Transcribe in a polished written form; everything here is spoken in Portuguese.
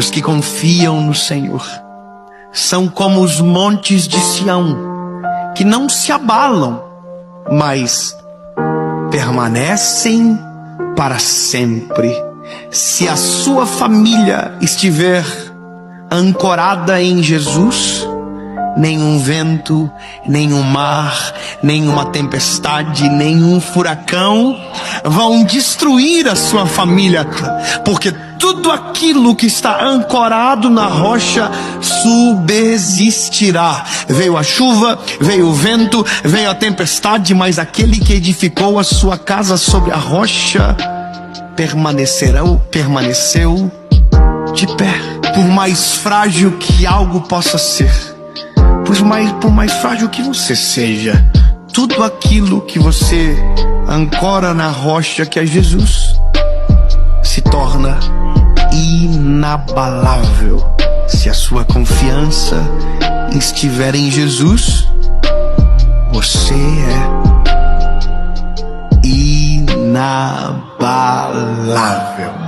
Os que confiam no Senhor são como os montes de Sião, que não se abalam, mas permanecem para sempre. Se a sua família estiver ancorada em Jesus, nenhum vento, nenhum mar, nenhuma tempestade, nenhum furacão vão destruir a sua família, porque tudo aquilo que está ancorado na rocha subsistirá. Veio a chuva, veio o vento, veio a tempestade, mas aquele que edificou a sua casa sobre a rocha permaneceu de pé. Por mais frágil que algo possa ser, por mais frágil que você seja, tudo aquilo que você ancora na rocha, que é Jesus, se torna inabalável. Se a sua confiança estiver em Jesus, você é inabalável.